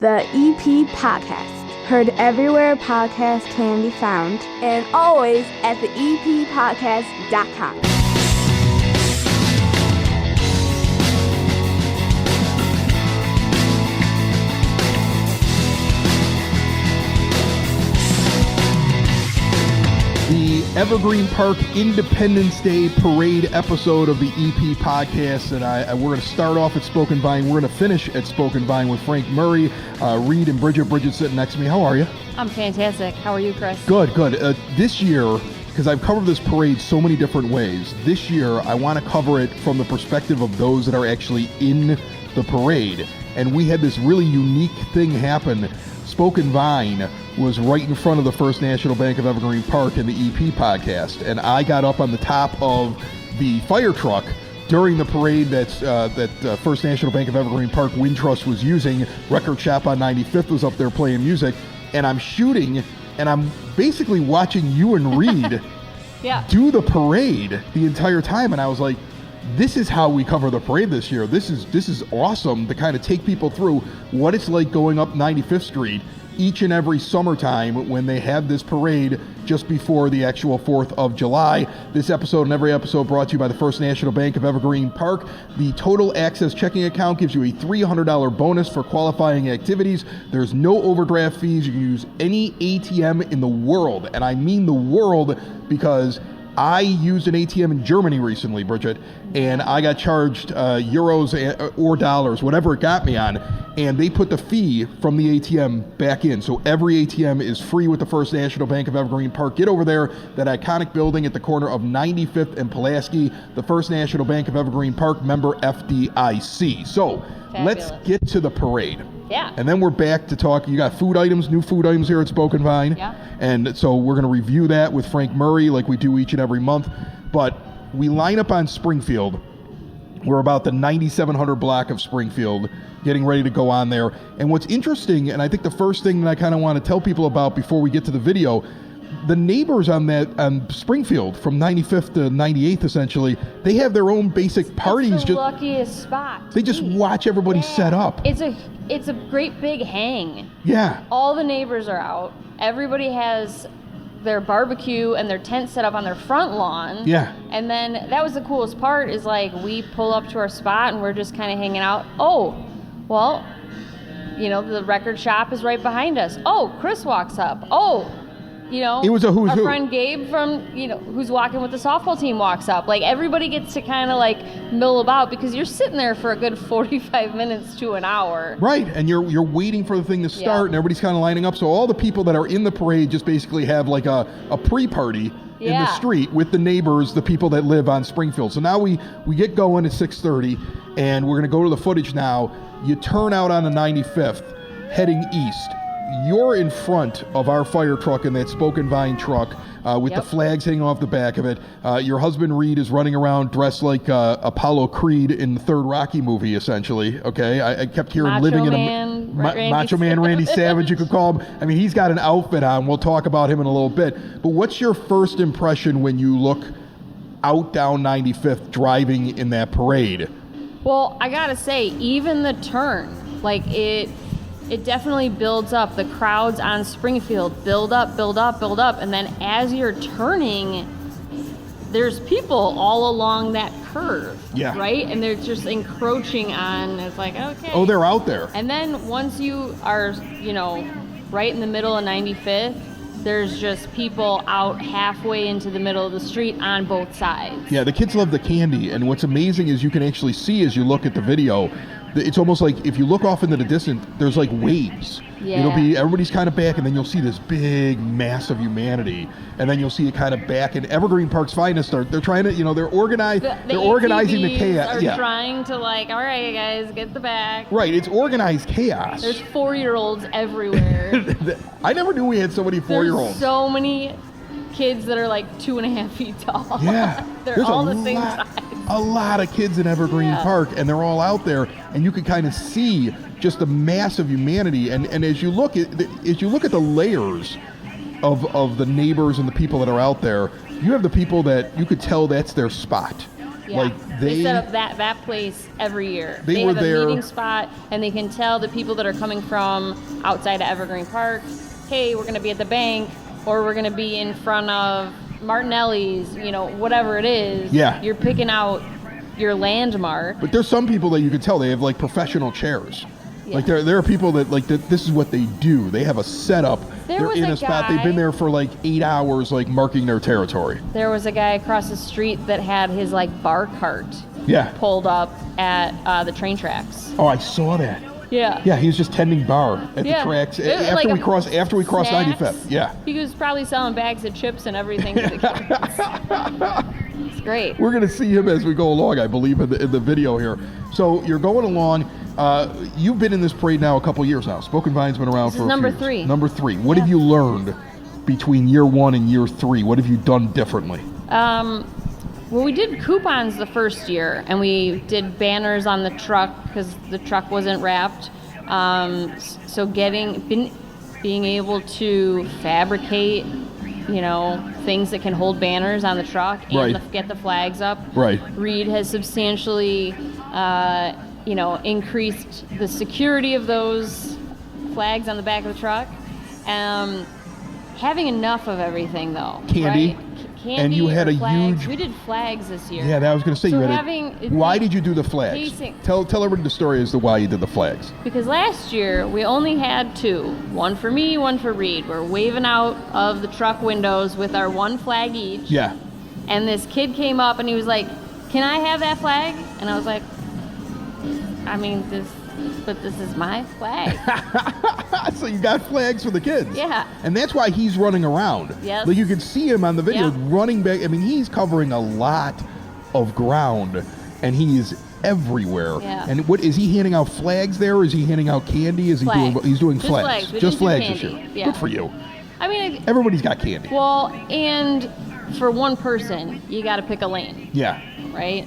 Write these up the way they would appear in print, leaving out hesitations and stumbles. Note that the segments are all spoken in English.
the EP Podcast. Heard everywhere podcasts can be found, and always at the eppodcast.com. The Evergreen Park Independence Day Parade episode of the EP Podcast, and we're going to start off at Spoken Vine. We're going to finish at Spoken Vine with Frank Murray, Reed, and Bridget. Bridget's sitting next to me. How are you? I'm fantastic. How are you, Chris? Good. This year, because I've covered this parade so many different ways, this year I want to cover it from the perspective of those that are actually in the parade. And we had this really unique thing happen. Spoken Vine was right in front of the First National Bank of Evergreen Park in the EP Podcast, and I got up on the top of the fire truck during the parade that First National Bank of Evergreen Park Wintrust was using. Record Shop on 95th was up there playing music, and I'm shooting, and I'm basically watching you and Reed do the parade the entire time, and I was like, this is how we cover the parade this year. This is awesome to kind of take people through what it's like going up 95th Street each and every summertime when they have this parade just before the actual 4th of July. This episode and every episode brought to you by the First National Bank of Evergreen Park. The Total Access checking account gives you a $300 bonus for qualifying activities. There's no overdraft fees. You can use any ATM in the world, and I mean the world, because I used an ATM in Germany recently, Bridget, and I got charged euros or dollars, whatever it got me on, and they put the fee from the ATM back in. So every ATM is free with the First National Bank of Evergreen Park. Get over there, that iconic building at the corner of 95th and Pulaski, the First National Bank of Evergreen Park, member FDIC. So Let's get to the parade. Yeah. And then we're back to talk. You got new food items here at Spoken Vine. Yeah. And so we're going to review that with Frank Murray like we do each and every month. But we line up on Springfield. We're about the 9700 block of Springfield, getting ready to go on there. And what's interesting, and I think the first thing that I kind of want to tell people about before we get to the video, the neighbors on Springfield from 95th to 98th, essentially, they have their own basic parties. It's the luckiest spot. They just watch everybody set up. It's a great big hang. Yeah. All the neighbors are out. Everybody has their barbecue and their tent set up on their front lawn. Yeah. And then that was the coolest part, is like we pull up to our spot and we're just kind of hanging out. Oh, well, the record shop is right behind us. Oh, Chris walks up. Oh, it was a who's our who. friend Gabe from, who's walking with the softball team walks up. Like, everybody gets to kind of mill about, because you're sitting there for a good 45 minutes to an hour. Right, and you're waiting for the thing to start, and everybody's kind of lining up. So all the people that are in the parade just basically have like a pre-party in the street with the neighbors, the people that live on Springfield. So now we get going at 6:30, and we're going to go to the footage now. You turn out on the 95th, heading east. You're in front of our fire truck in that Spoken Vine truck with the flags hanging off the back of it. Your husband, Reed, is running around dressed like Apollo Creed in the third Rocky movie, essentially. Okay, I kept hearing Macho Man Randy Savage, you could call him. I mean, he's got an outfit on. We'll talk about him in a little bit. But what's your first impression when you look out down 95th driving in that parade? Well, I gotta say, even the turn, it definitely builds up. The crowds on Springfield build up. And then as you're turning, there's people all along that curve. Yeah. Right? And they're just encroaching on, it's like, okay. Oh, they're out there. And then once you are, right in the middle of 95th, there's just people out halfway into the middle of the street on both sides. Yeah, the kids love the candy. And what's amazing is you can actually see as you look at the video, it's almost like if you look off into the distance, there's like waves. Yeah. It'll be everybody's kind of back, and then you'll see this big mass of humanity, and then you'll see it kind of back. And Evergreen Park's finest, they're trying to, they're organized. They're organizing the chaos. Are trying to all right, guys, get the back. Right, it's organized chaos. There's 4-year-olds everywhere. I never knew we had so many 4-year-olds. There's so many kids that are 2.5 feet tall. Yeah, they're all the same size. A lot of kids in Evergreen Park, and they're all out there, and you can kind of see just the mass of humanity. And as you look at the layers of the neighbors and the people that are out there, you have the people that you could tell that's their spot. Yeah. Like they set up that place every year. They were have a there. meeting spot, and they can tell the people that are coming from outside of Evergreen Park, hey, we're going to be at the bank, or we're going to be in front of Martinelli's, whatever it is. Yeah. You're picking out your landmark. But there's some people that you can tell they have like professional chairs. Yeah. Like there are people that like that. This is what they do. They have a setup. They're was in a a spot. They've been guy- there for like 8 hours, like marking their territory. There was a guy across the street that had his like bar cart Yeah. pulled up at the train tracks. Oh, I saw that. Yeah. Yeah, he was just tending bar at Yeah. the tracks It- after like we a- crossed snacks. 95th. Yeah. He was probably selling bags of chips and everything to the kids. It's great. We're gonna see him as we go along, I believe, in the video here. So you're going along. You've been in this parade now a couple years now. Spoken Vine's been around This for is a number few years. 3. Number 3. What Yeah. have you learned between year 1 and year 3? What have you done differently? Well, we did coupons the first year, and we did banners on the truck because the truck wasn't wrapped. So being able to fabricate, things that can hold banners on the truck and Right. get the flags up. Right. Reed has substantially, increased the security of those flags on the back of the truck. Having enough of everything, though. Candy. Right? Candy And you had or a flags. huge- We did flags this year. Yeah, that I was gonna say. So you had having- why did you do the flags? Pacing. Tell everybody the story as to why you did the flags. Because last year we only had 2. One for me, one for Reed. We're waving out of the truck windows with our one flag each. Yeah. And this kid came up and he was like, "Can I have that flag?" And I was like, this is my flag. So you got flags for the kids. Yeah. And that's why he's running around. Yes. Like you can see him on the video Yeah. running back. I mean, he's covering a lot of ground, and he is everywhere. Yeah. And what is he handing out flags there? Is he handing out candy? Is he Flags. doing? He's doing Just flags. flags. We Just didn't do flags this candy. year. Yeah. Good for you. I mean, Everybody's got candy. well, and for one person, you got to pick a lane, Yeah. right?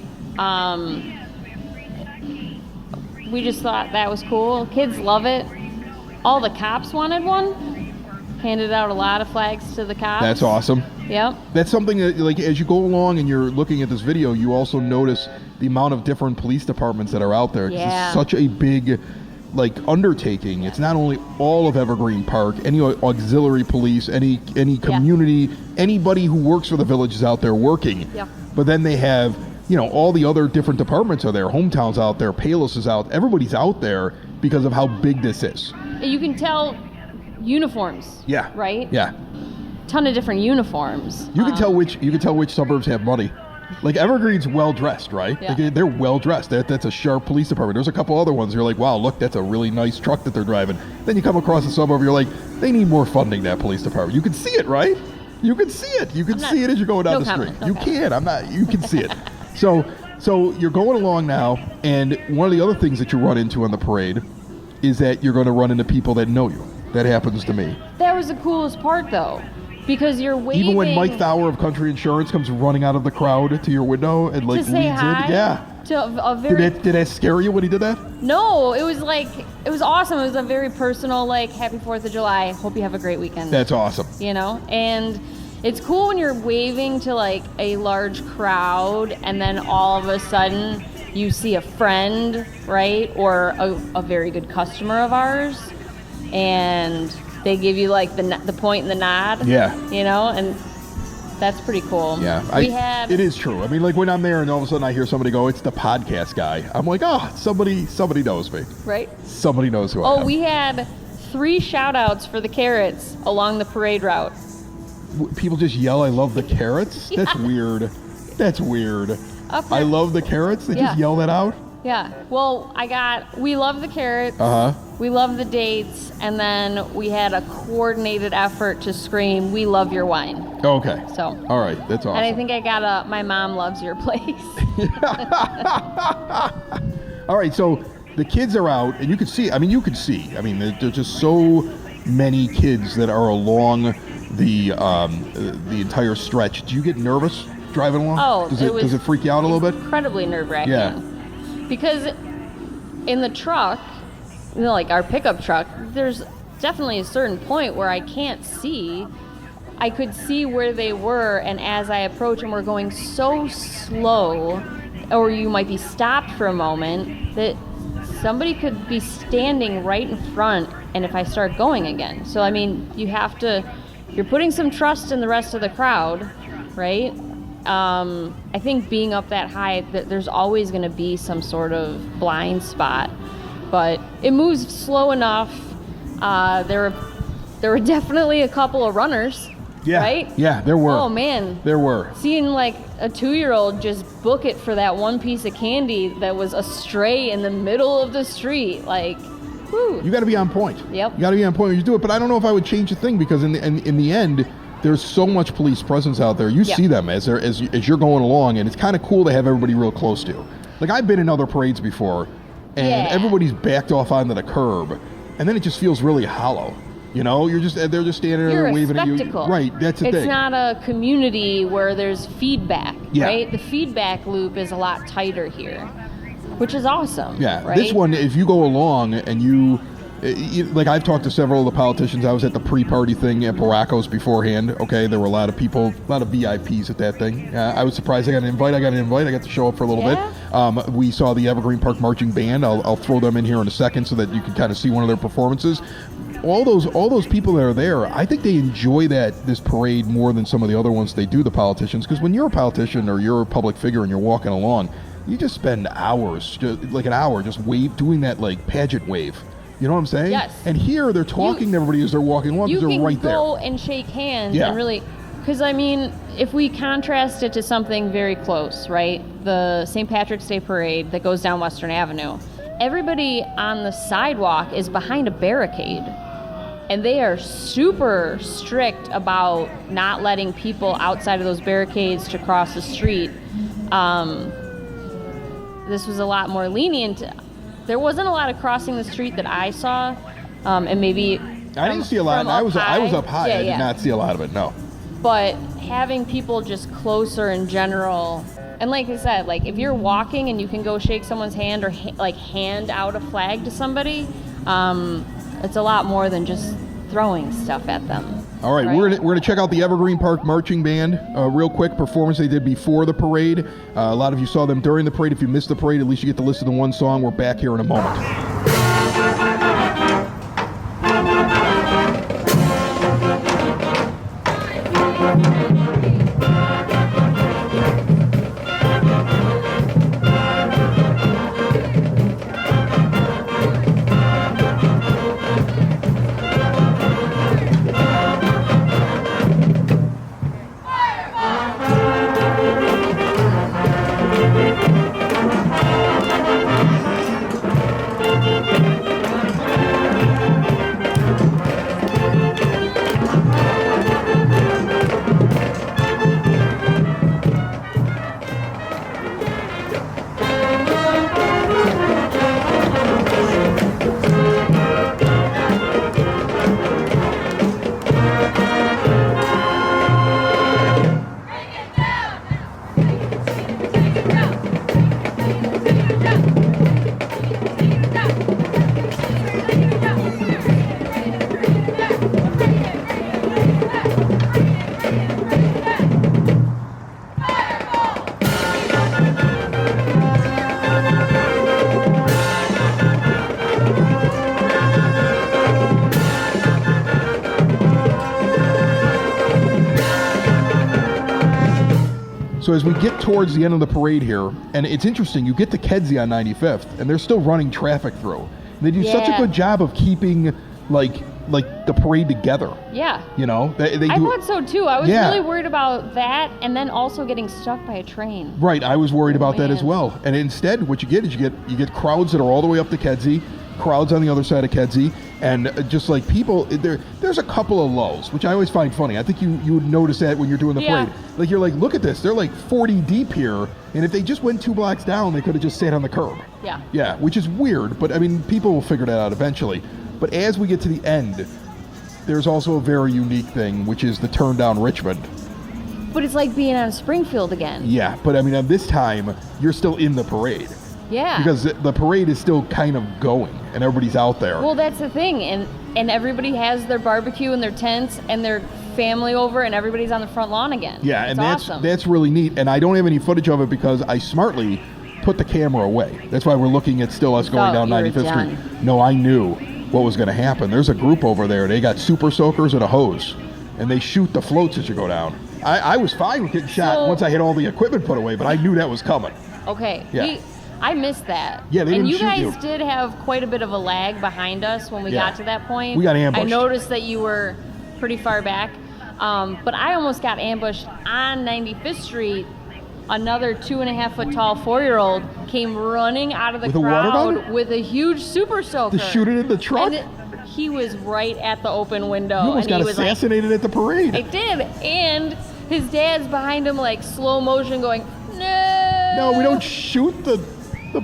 We just thought that was cool. Kids love it. All the cops wanted one. Handed out a lot of flags to the cops. That's awesome. Yep. That's something that, like, as you go along and you're looking at this video, you also notice the amount of different police departments that are out there. 'Cause Yeah. It's such a big, like, undertaking. It's not only all of Evergreen Park, any auxiliary police, any community, anybody who works for the village is out there working. Yeah. But then they have, all the other different departments are there. Hometown's out there. Palos is out. Everybody's out there because of how big this is. You can tell uniforms. Yeah. Right? Yeah. Ton of different uniforms. You can tell which suburbs have money. Like Evergreen's well dressed, right? Yeah. Like, they're well dressed. That's a sharp police department. There's a couple other ones. You're like, wow, look, that's a really nice truck that they're driving. Then you come across a suburb, you're like, they need more funding. That police department. You can see it, right? You can see it. You can I'm not- see it as you're going down no the comment, street. no You comment. can. I'm not. You can see it. So you're going along now, and one of the other things that you run into on the parade is that you're going to run into people that know you. That happens to me. That was the coolest part, though, because you're waving. Even when Mike Thauer of Country Insurance comes running out of the crowd to your window and like to say leads hi in, yeah. to a very Did that scare you when he did that? No, it was awesome. It was a very personal, like, Happy 4th of July. Hope you have a great weekend. That's awesome. And it's cool when you're waving to like a large crowd and then all of a sudden you see a friend, right? Or a very good customer of ours, and they give you like the point and the nod. Yeah. And that's pretty cool. Yeah, it is true. I mean, like when I'm there and all of a sudden I hear somebody go, "It's the podcast guy." I'm like, oh, somebody knows me. Right? Somebody knows who I am. We had 3 shout outs for the carrots along the parade route. People just yell, "I love the carrots." That's weird. That's weird. I love the carrots. They just Yeah. yell that out. Yeah. Well, we love the carrots. We love the dates, and then we had a coordinated effort to scream, "We love your wine." Okay. So. All right, that's awesome. And I think I got "My mom loves your place." All right, so the kids are out, and you can see. I mean, there's just so many kids that are along the entire stretch. Do you get nervous driving along? Oh, does it freak you out a little bit? Incredibly nerve-wracking. Yeah. Because in the truck, like our pickup truck, there's definitely a certain point where I can't see. I could see where they were, and as I approach them, we're going so slow or you might be stopped for a moment, that somebody could be standing right in front, and if I start going again. So, I mean, you're putting some trust in the rest of the crowd, right? I think being up that high, there's always going to be some sort of blind spot, but it moves slow enough. There were definitely a couple of runners, right? Yeah, there were. Oh, man. There were. Seeing like a 2-year-old just book it for that one piece of candy that was astray in the middle of the street, like, whew. You got to be on point. Yep. You got to be on point when you do it. But I don't know if I would change a thing, because in the end, there's so much police presence out there. You see them as you're going along, and it's kind of cool to have everybody real close to. Like, I've been in other parades before, and everybody's backed off onto the curb, and then it just feels really hollow. You know, they're just standing there waving at you. Right, that's the thing. It's not a community where there's feedback, Yeah. right? The feedback loop is a lot tighter here, which is awesome. Yeah, right? This one, if you go along and you like, I've talked to several of the politicians. I was at the pre-party thing at Baracos beforehand. Okay, there were a lot of people, a lot of VIPs at that thing. I was surprised I got an invite. I got to show up for a little bit. We saw the Evergreen Park Marching Band. I'll throw them in here in a second so that you can kind of see one of their performances. All those people that are there, I think they enjoy this parade more than some of the other ones they do, the politicians. Because when you're a politician or you're a public figure and you're walking along, you just spend hours, like an hour, just doing that like pageant wave. You know what I'm saying? Yes. And here they're talking to everybody as they're walking along because they're right there. You can go and shake hands and really, because I mean, if we contrast it to something very close, right? The St. Patrick's Day Parade that goes down Western Avenue, everybody on the sidewalk is behind a barricade. And they are super strict about not letting people outside of those barricades to cross the street. This was a lot more lenient. There wasn't a lot of crossing the street that I saw, and maybe I didn't see a lot. I was up high. I did not see a lot of it. No. But having people just closer in general, and like I said, like if you're walking and you can go shake someone's hand or hand out a flag to somebody, it's a lot more than just throwing stuff at them. All right, we're gonna check out the Evergreen Park Marching Band, real quick performance they did before the parade. A lot of you saw them during the parade. If you missed the parade, at least you get to listen to one song. We're back here in a moment. So as we get towards the end of the parade here, and it's interesting, you get to Kedzie on 95th, and they're still running traffic through. And they do such a good job of keeping like the parade together. Yeah. You know, they I do. thought so too. I was really worried about that, and then also getting struck by a train. Right, I was worried about that as well. And instead, what you get is you get crowds that are all the way up to Kedzie, crowds on the other side of Kedzie, and just like people, there's a couple of lows, which I always find funny. I think you would notice that when you're doing the parade. Like, you're like, look at this, they're like 40 deep here, and if they just went 2 blocks down, they could have just sat on the curb. Yeah. Yeah, which is weird, but I mean, people will figure that out eventually. But as we get to the end, there's also a very unique thing, which is the turn down Richmond. But it's like being on Springfield again. Yeah, but I mean, this time, you're still in the parade. Yeah. Because the parade is still kind of going, and everybody's out there. Well, that's the thing, and everybody has their barbecue and their tents and their family over, and everybody's on the front lawn again. Yeah, it's and awesome. that's really neat. And I don't have any footage of it because I smartly put the camera away. That's why we're looking at still us going down thought you were 95th Street. done. No, I knew what was going to happen. There's a group over there. They got super soakers and a hose, and they shoot the floats as you go down. I was fine with getting shot So- once I had all the equipment put away, but I knew that was coming. Okay. Yeah. I missed that. Yeah, they and didn't you shoot guys you. did have quite a bit of a lag behind us when we Yeah. got to that point. We got ambushed. I noticed that you were pretty far back, but I almost got ambushed on 95th Street. Another 2.5 foot tall 4-year-old came running out of the With a water crowd gun? with a huge super soaker. To shoot it in the truck? And he was right at the open window. You almost and got he was like, assassinated at the parade. I did, and his dad's behind him like slow motion going, no. No, we don't shoot the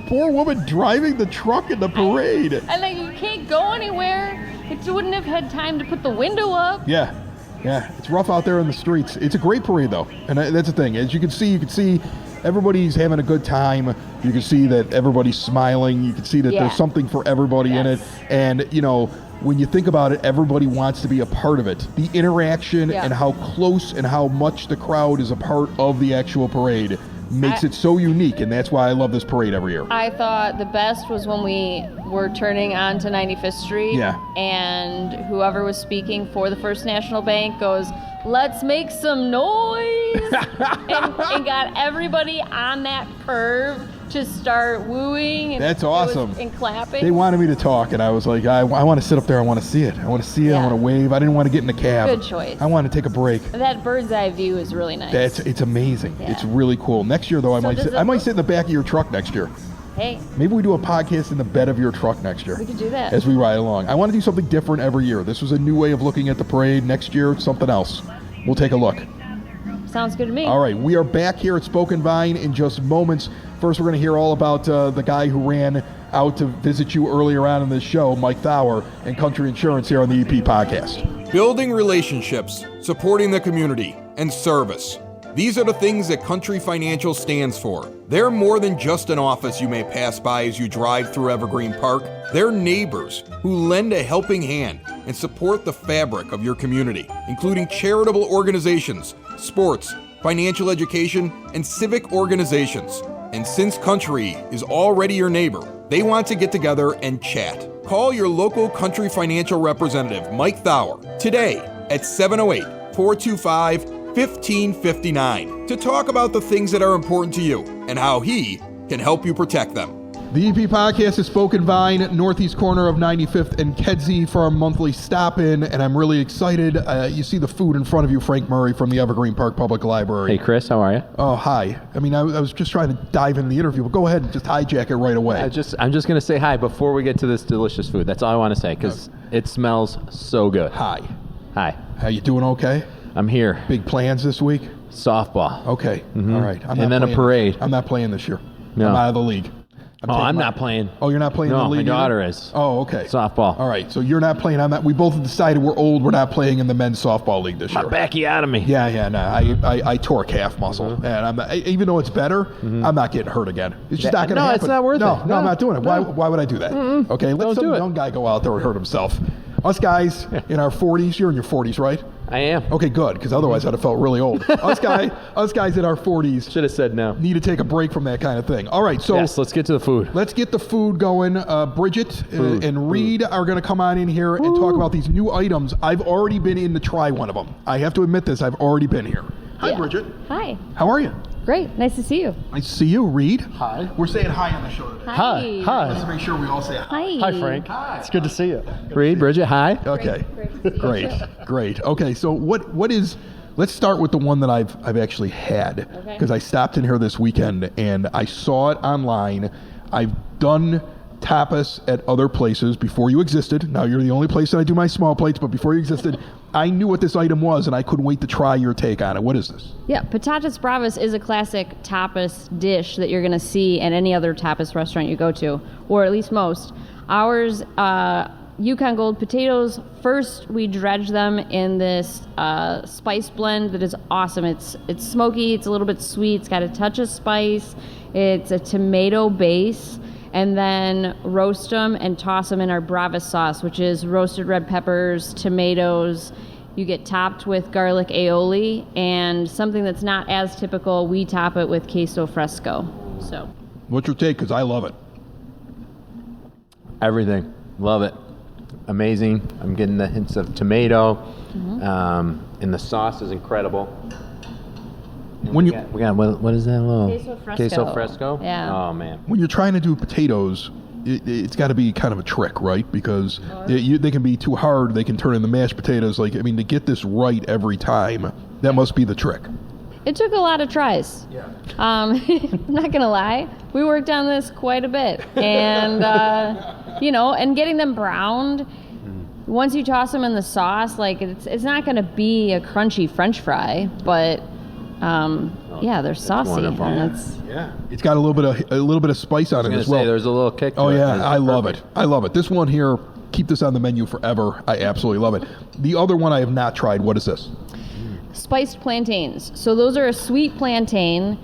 poor woman driving the truck in the parade. And like you can't go anywhere. It wouldn't have had time to put the window up. Yeah, it's rough out there in the streets. It's a great parade though, and that's the thing. As you can see everybody's having a good time. You can see that everybody's smiling. You can see that Yeah. there's something for everybody in it. Yes. And you know, when you think about it, everybody wants to be a part of it. The interaction Yeah. and how close and how much the crowd is a part of the actual parade makes it so unique, and that's why I love this parade every year. I thought the best was when we were turning onto 95th Street, Yeah. and whoever was speaking for the First National Bank goes, "Let's make some noise," and got everybody on that curve to start wooing. And That's it was- awesome. and clapping. They wanted me to talk, and I was like, I want to sit up there. I want to see it. I want to see it. I Yeah. want to wave. I didn't want to get in the cab. Good choice. I want to take a break. That bird's eye view is really nice. It's amazing. Yeah. It's really cool. Next year, though, I So might does sit, it I might look- sit in the back of your truck next year. Hey, Maybe we do a podcast in the bed of your truck next year. we could do that. As we ride along. I want to do something different every year. This was a new way of looking at the parade. Next year, something else. We'll take a look. Sounds good to me. All right, we are back here at Spoken Vine in just moments. First, we're going to hear all about the guy who ran out to visit you earlier on in this show, Mike Thauer, and Country Insurance here on the EP Podcast. Building relationships, supporting the community, and service. These are the things that Country Financial stands for. They're more than just an office you may pass by as you drive through Evergreen Park. They're neighbors who lend a helping hand and support the fabric of your community, including charitable organizations, sports, financial education, and civic organizations. And since Country is already your neighbor, they want to get together and chat. Call your local Country Financial representative, Mike Thauer, today at 708-425-1559 to talk about the things that are important to you and how he can help you protect them. The EP Podcast is Spoken Vine, northeast corner of 95th and Kedzie for our monthly stop-in, and I'm really excited. You see the food in front of you, Frank Murray from the Evergreen Park Public Library. Hey, Chris, how are you? Oh, hi. I mean, I was just trying to dive into the interview, but go ahead and just hijack it right away. I'm just going to say hi before we get to this delicious food. That's all I want to say because it smells so good. Hi. Hi. How you doing okay? I'm here. Big plans this week? Softball. Okay. Mhm. All right. I'm And not then a playing- parade. I'm not playing this year. No. I'm out of the league. I'm not playing. Oh, you're not playing in No, the league? my either? daughter is. Oh, okay. Softball. All right. So you're not playing. I'm not. We both decided we're old. We're not playing in the men's softball league this year. Backy out of me. Yeah. No, I tore a calf muscle, and I'm not, even though it's better, I'm not getting hurt again. It's just not going to No, happen. it's not worth no, it. No, I'm No, not doing it. no. Why would I do that? Okay, let Don't some do it. young guy go out there and hurt himself. Us guys in our 40s. You're in your 40s, right? I am. Okay, good, because otherwise I'd have felt really old. Us guys in our 40s Should have said no. need to take a break from that kind of thing. All right, so Yes, let's get to the food. let's get the food going. Bridget and Reed are going to come on in here and talk about these new items. I've already been in to try one of them. I have to admit this. I've already been here. Hi, Yeah. Bridget. Hi. How are you? Great. Nice to see you. Nice to see you, Reed. Hi. We're saying hi on the show today. Hi. Let's make sure we all say hi. Hi. Hi, Frank. It's good to see you. Reed, Bridget, hi. Okay. Great. Great. Okay, so what is? Let's start with the one that I've actually had Okay. because I stopped in here this weekend and I saw it online. I've done tapas at other places before you existed. Now you're the only place that I do my small plates, but before you existed, I knew what this item was and I couldn't wait to try your take on it. What is this? Yeah, patatas bravas is a classic tapas dish that you're going to see at any other tapas restaurant you go to, or at least most. Ours, Yukon Gold potatoes, first we dredge them in this spice blend that is awesome. It's smoky, it's a little bit sweet, it's got a touch of spice, it's a tomato base, and then roast them and toss them in our Bravas sauce, which is roasted red peppers, tomatoes. You get topped with garlic aioli, and something that's not as typical, we top it with queso fresco. So What's your take? Because I love it. Everything. Love it. Amazing. I'm getting the hints of tomato. And the sauce is incredible. When we got what is that little? Queso fresco. Queso fresco? Yeah. Oh, man. When you're trying to do potatoes, it's got to be kind of a trick, right? Because they can be too hard. They can turn into mashed potatoes. To get this right every time, that must be the trick. It took a lot of tries. Yeah. I'm not gonna lie, we worked on this quite a bit, and and getting them browned. Once you toss them in the sauce, it's not gonna be a crunchy French fry, but they're saucy, wonderful. and It's got a little bit of spice on it as well. There's a little kick to Oh it. yeah, It's I love it. perfect. I love it. This one here, keep this on the menu forever. I absolutely love it. The other one I have not tried. What is this? spiced plantains. So those are a sweet plantain,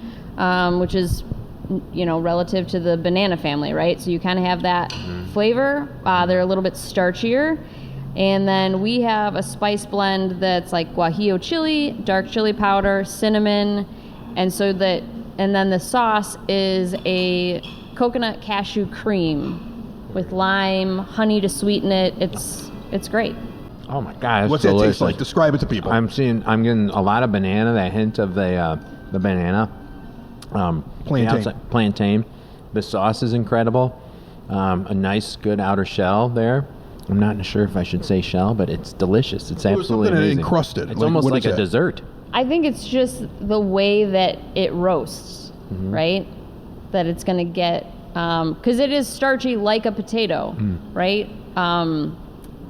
which is relative to the banana family, right? So you kind of have that flavor. They're a little bit starchier. And then we have a spice blend that's like guajillo chili, dark chili powder, cinnamon, and then the sauce is a coconut cashew cream with lime, honey to sweeten it. It's great. Oh my God, it's What's delicious. that taste like? Describe it to people. I'm getting a lot of banana, that hint of the banana. Plantain. Plantain. The sauce is incredible. A nice, good outer shell there. I'm not sure if I should say shell, but it's delicious. It's absolutely something amazing. encrusted. It's Like, almost what like is a that? dessert. I think it's just the way that it roasts, right? That it's going to get, because it is starchy like a potato, right?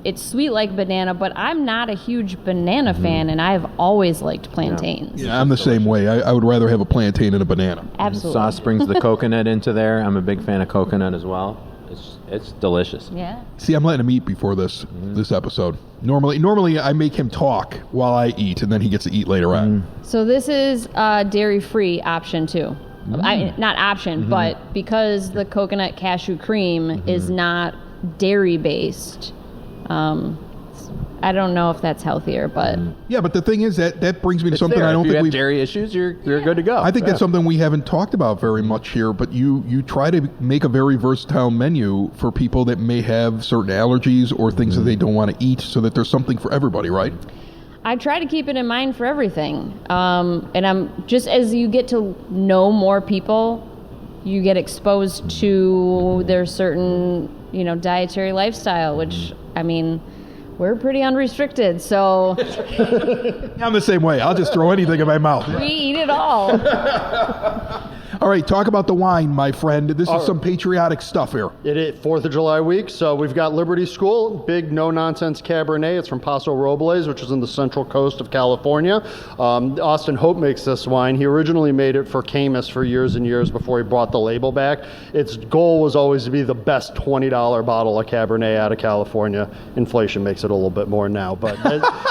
It's sweet like banana, but I'm not a huge banana fan, and I've always liked plantains. Yeah, I'm the same way. I would rather have a plantain than a banana. The Absolutely. sauce brings the coconut into there. I'm a big fan of coconut as well. It's delicious. Yeah. See, I'm letting him eat before this episode. Normally I make him talk while I eat, and then he gets to eat later on. So this is dairy-free option too. Not option, but because the coconut cashew cream is not dairy-based, I don't know if that's healthier, but Yeah, but the thing is that brings me to It's something there. I don't if you think have we've... dairy issues, you're good to go. I think that's something we haven't talked about very much here, but you try to make a very versatile menu for people that may have certain allergies or things that they don't want to eat, so that there's something for everybody, right? I try to keep it in mind for everything. And I'm just, as you get to know more people, you get exposed to their certain, dietary lifestyle, which, we're pretty unrestricted, so I'm the same way. I'll just throw anything in my mouth. we eat it all. All right, talk about the wine, my friend. This is some patriotic stuff here. It is 4th of July week, so we've got Liberty School, big no-nonsense Cabernet. It's from Paso Robles, which is in the central coast of California. Austin Hope makes this wine. He originally made it for Camus for years and years before he brought the label back. Its goal was always to be the best $20 bottle of Cabernet out of California. Inflation makes it a little bit more now, but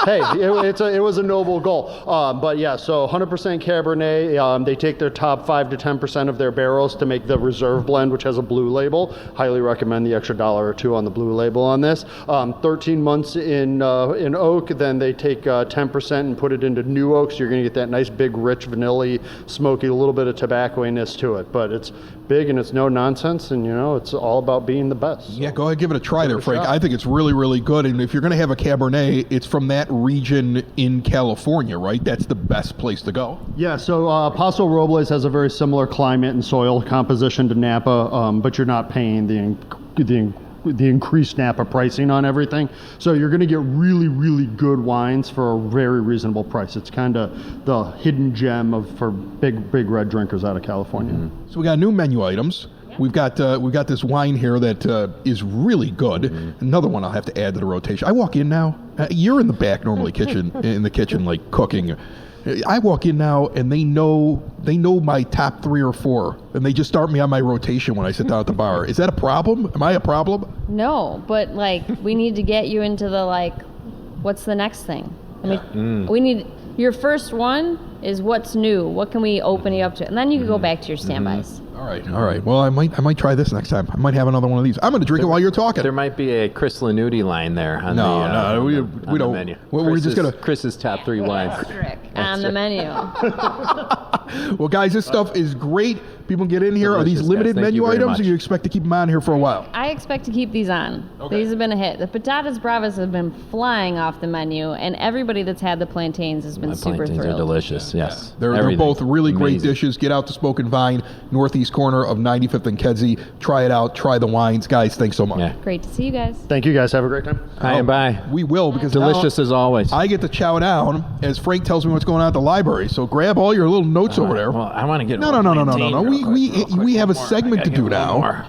hey, it was a noble goal. But yeah, so 100% Cabernet. They take their top 5 to 10% of their barrels to make the reserve blend, which has a blue label. Highly recommend the extra $1 or $2 on the blue label on this. 13 months in oak, then they take 10% and put it into new oak, so you're going to get that nice big rich vanilla smoky, a little bit of tobacco-ness to it. But it's big and it's no nonsense, and it's all about being the best. Yeah, go ahead, give it a try there, Frank. shot. I think it's really, really good. And if you're going to have a Cabernet, it's from that region in California, right? That's the best place to go. Yeah, so Paso Robles has a very similar climate and soil composition to Napa, but you're not paying the increased Napa pricing on everything. So you're going to get really, really good wines for a very reasonable price. It's kind of the hidden gem for big red drinkers out of California. So we got new menu items. We've got this wine here that is really good. Another one I'll have to add to the rotation. I walk in now. You're in the back normally in the kitchen like cooking. I walk in now and they know my top 3 or 4, and they just start me on my rotation when I sit down at the bar. Is that a problem? Am I a problem? No, but we need to get you into the what's the next thing? We need, your first one is what's new. What can we open you up to? And then you can go back to your standbys. All right. Well, I might try this next time. I might have another one of these. I'm going to drink it while you're talking. There might be a Chris Lanuti line there on we the don't. menu. We're just gonna. Chris's top 3 wines. Asterisk on the menu. Well, guys, this stuff is great. People get in here. Are these Delicious, limited guys. Thank you menu very items, or much. you expect to keep them on here for a while? I expect to keep these on. Okay. These have been a hit. The patatas bravas have been flying off the menu, and everybody that's had the plantains has been The super plantains thrilled. are delicious. Yes, They're Everything. both really great Amazing. dishes. Get out to Spoken Vine, northeast corner of 95th and Kedzie. Try it out. Try the wines. Guys, thanks so much. Yeah. Great to see you guys. Thank you guys. Have a great time. Hi and bye. We will, because Delicious now as always. I get to chow down as Frank tells me what's going on at the library. So grab all your little notes over there. Well, I want to get No. We have a segment to do now.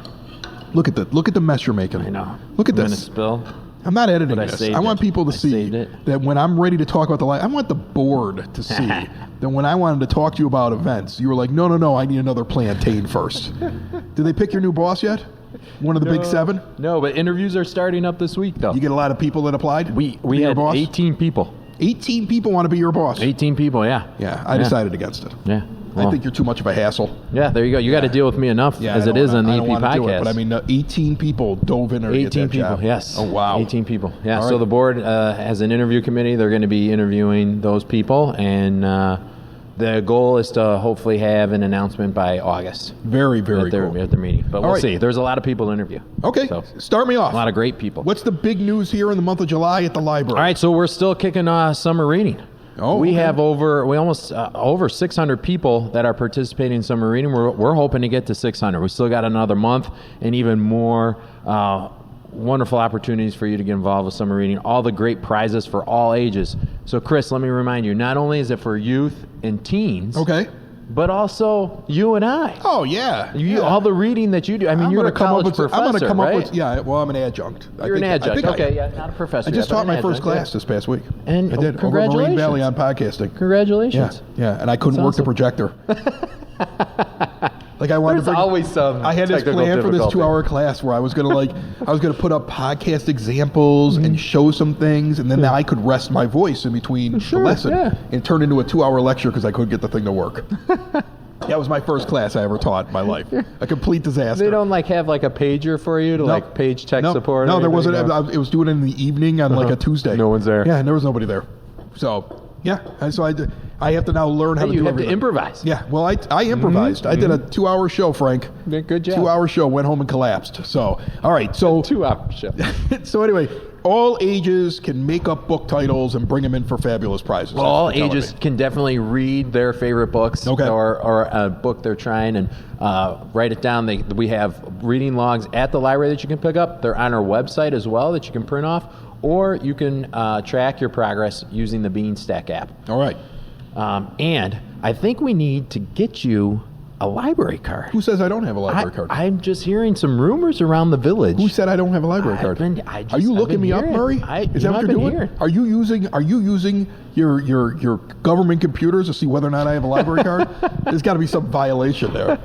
Look at the mess you're making. I know. Look at I'm gonna this. spill. I'm not editing But I this. saved I want it. people to I see saved it. that when I'm ready to talk about the life, I want the board to see that when I wanted to talk to you about events, you were like, no, I need another plantain first. Did they pick your new boss yet? One of the big seven? No, but interviews are starting up this week though. You get a lot of people that applied? we to be your had boss? 18 people. 18 people want to be your boss. 18 people, yeah. Yeah, I decided against it. Yeah. I think you're too much of a hassle. Yeah, there you go. You got to deal with me enough Yeah, as I it don't is on the wanna- I EP don't wanna do it, podcast. but I mean, 18 people dove in there to get 18 that people, job. yes. Oh, wow. 18 people, yeah. All So right. the board has an interview committee. They're going to be interviewing those people, and the goal is to hopefully have an announcement by August Very, very at their cool. meeting. But we'll right. see. There's a lot of people to interview. Okay, So, start me off. a lot of great people. What's the big news here in the month of July at the library? All right, so we're still kicking summer reading. Oh, we okay. have almost over 600 people that are participating in summer reading. We're hoping to get to 600. We still got another month and even more wonderful opportunities for you to get involved with summer reading. All the great prizes for all ages. So, Chris, let me remind you, not only is it for youth and teens, Okay. but also you and I. Oh, yeah. You, yeah. all the reading that you do. I mean, I'm you're gonna a come college up with. professor, I'm going to come right? up with. Yeah. Well, I'm an adjunct. You're an adjunct. I Okay, yeah, not a professor. I just yet, but taught my an first adjunct, class this past week. And I did over at Marine Valley on podcasting. Congratulations. Yeah, and I couldn't work the awesome. projector. Like I wanted There's to bring, always some I had this technical plan for this difficulty. 2-hour class where I was gonna put up podcast examples and show some things, and then I could rest my voice in between the lesson yeah. and turn into a 2-hour lecture because I couldn't get the thing to work. That was my first class I ever taught in my life. A complete disaster. They don't have a pager for you to page tech support? No, or there anything? wasn't. It was doing it in the evening on a Tuesday. No one's there. Yeah, and there was nobody there. So yeah, and so I have to now learn how to You do have to everything. improvise. Yeah, well, I improvised. I did a 2-hour show, Frank. Good job. 2-hour show, went home and collapsed. So, all right. So, 2-hour show. so anyway, all ages can make up book titles and bring them in for fabulous prizes. That's All what you're telling ages me. can definitely read their favorite books Okay. or a book they're trying and write it down. We have reading logs at the library that you can pick up. They're on our website as well that you can print off, or you can track your progress using the Beanstack app. All right. And I think we need to get you a library card. Who says I don't have a library card? I'm just hearing some rumors around the village. Who said I don't have a library I've card? been- Are you I've looking been me up, hearing. Murray? Is that what I've you're been doing? hearing. Are you using your government computers to see whether or not I have a library card? There's got to be some violation there.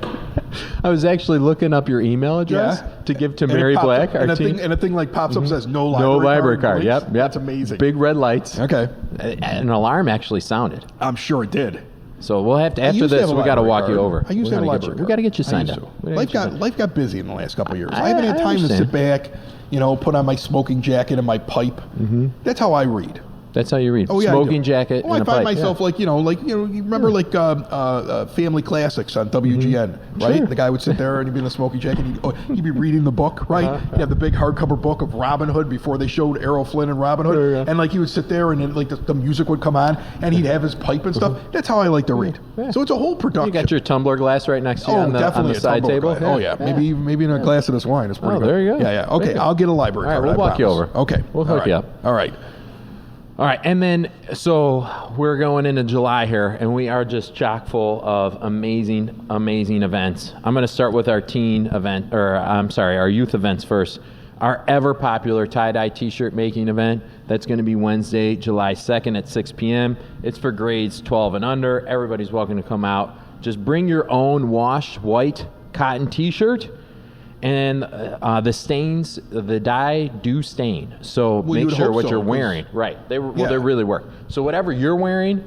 I was actually looking up your email address Yeah. to give to And it Mary pops Black, up- our and team. a thing like pops up and says no No library card. Blinks. Yep. That's amazing. Big red lights. Okay, An alarm actually sounded. I'm sure it did. So we'll have to, I after used to this, have a we got to library walk you card. over. I used to have a library We card. got to get you I signed used up. to. Life got busy in the last couple of years. I- I haven't had I time to understand. sit back, put on my smoking jacket and my pipe. Mm-hmm. That's how I read. That's how you read. Oh yeah, I do. Smoking jacket Oh, and I a find pipe. myself you remember Family Classics on WGN, right? Sure. The guy would sit there and he'd be in the smoking jacket. And he'd be reading the book, right? He'd have the big hardcover book of Robin Hood before they showed Errol Flynn and Robin Hood, Sure, yeah. and he would sit there and then the music would come on and he'd have his pipe and stuff. That's how I like to read. Yeah. So it's a whole production. You got your tumbler glass right next to you on the definitely a side tumbler table. glass. Oh yeah, maybe in a glass of this wine. It's pretty Oh, good. there you go. Yeah. Okay, Very good. I'll get a library All right, card. we'll I walk you promise. over. Okay, We'll All hook you right. up. All right. All right, and then so we're going into July here, and we are just chock full of amazing events. I'm going to start with our our youth events first. Our ever popular tie-dye t-shirt making event, that's going to be Wednesday, July 2nd at 6 p.m. It's for grades 12 and under. Everybody's welcome to come out. Just bring your own washed white cotton t-shirt. And the stains, the dye do stain. So Well, you make would sure hope what so, you're 'cause- wearing. Right. They Yeah. really work. So whatever you're wearing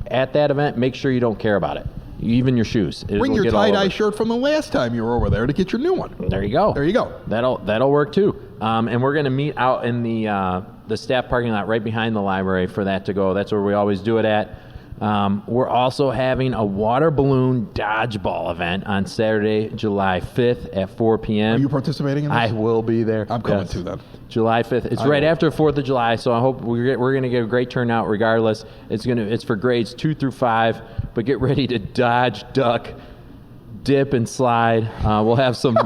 at that event, make sure you don't care about it. Even your shoes. It Bring will your get all tie-dye over. shirt from the last time you were over there to get your new one. There you go. There you go. That'll work too. And we're going to meet out in the staff parking lot right behind the library for that to go. That's where we always do it at. We're also having a water balloon dodgeball event on Saturday, July 5th at 4 p.m. Are you participating in this? I will be there. I'm coming too then. July 5th. It's right after 4th of July, so I hope we're going to get a great turnout regardless. It's for grades 2 through 5, but get ready to dodge, duck, dip, and slide. We'll have some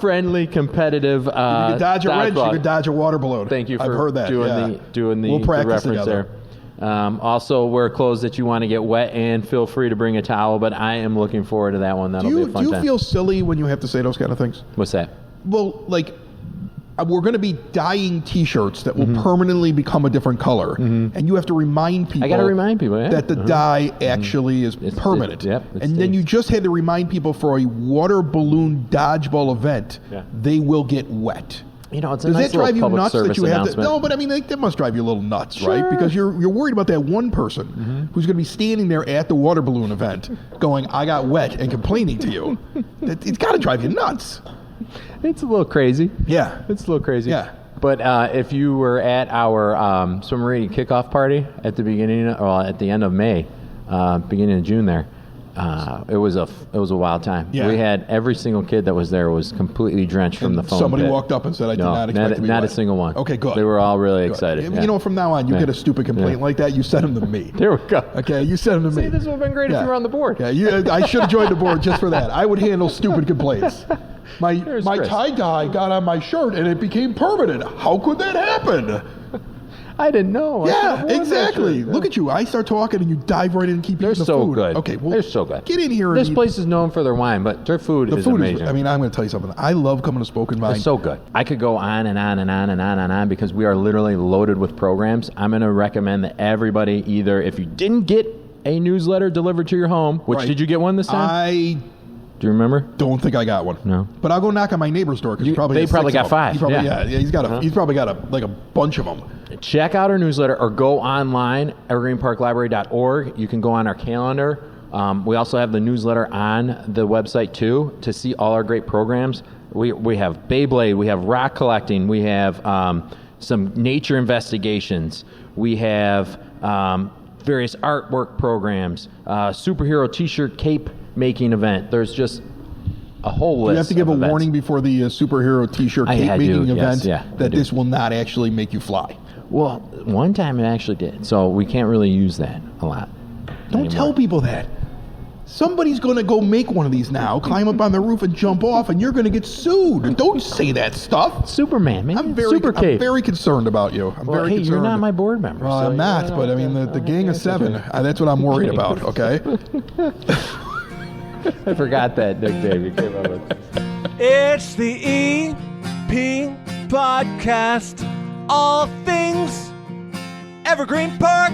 friendly, competitive. You can dodge a wrench. dodgeball. You can dodge a water balloon. Thank you for I've heard that. doing the We'll practice reference together. there. Also, wear clothes that you want to get wet, and feel free to bring a towel. But I am looking forward to that one. That'll be a fun Do you time. feel silly when you have to say those kind of things? What's that? Well, like, we're going to be dyeing T-shirts that will permanently become a different color, and you have to remind people. I got to remind people that the dye actually is permanent. it And then you just had to remind people for a water balloon dodgeball event, they will get wet. You know, it's a Does nice that drive little you public nuts that service you have to? announcement. No, but I mean, that must drive you a little nuts, right? Because you're worried about that one person who's going to be standing there at the water balloon event, going, "I got wet," and complaining to you. It's got to drive you nuts. It's a little crazy. Yeah. It's a little crazy. Yeah. But if you were at our swim meet kickoff party at the at the end of May, beginning of June there, it was a wild time. Yeah. We had every single kid that was there was completely drenched from the foam Somebody pit. walked up and said, "I did not expect to be not wet." a single one. Okay, good. They were all really Good. excited. You know, from now on, you get a stupid complaint like that, you send them to me. There we go. Okay, you send them to me. See, this would have been great if you were on the board. Yeah, I should have joined the board just for that. I would handle stupid complaints. My Chris. tie-dye got on my shirt and it became permanent. How could that happen? I didn't know. Yeah, exactly. Look at you. I start talking and you dive right in and keep They're eating the so food. good. Okay, well, They're so good. Get in here. This and place is known for their wine, but their food the is food amazing. is. I mean, I'm going to tell you something. I love coming to Spoken Vine. It's so good. I could go on and on and on and on and on because we are literally loaded with programs. I'm going to recommend that everybody either, if you didn't get a newsletter delivered to your home, which Right. did you get one this time? I Do you remember? don't think I got one. No. But I'll go knock on my neighbor's door because They has probably 6 got of them. 5. He probably, Yeah. he's got he's probably got a bunch of them. Check out our newsletter or go online, evergreenparklibrary.org. You can go on our calendar. We also have the newsletter on the website too to see all our great programs. We have Beyblade, we have rock collecting, we have some nature investigations, we have various artwork programs, superhero T-shirt cape making event. There's just a whole list. You have to give a of events. warning before the superhero T-shirt I cake do, making yes, event yeah, I that do. this will not actually make you fly. Well, one time it actually did, so we can't really use that a lot. Don't anymore. tell people that. Somebody's going to go make one of these now, climb up on the roof and jump off, and you're going to get sued. Don't say that stuff. Superman, man. I'm Super cape. very concerned about you. I'm Well, very hey, concerned. you're not my board member. Well, so I'm not, but I mean, the gang of 7, that's what I'm worried about, okay? I forgot that Nick David came up with. It's the EP Podcast. All things Evergreen Park.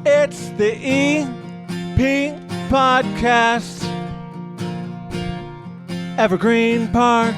It's the EP Podcast. Evergreen Park.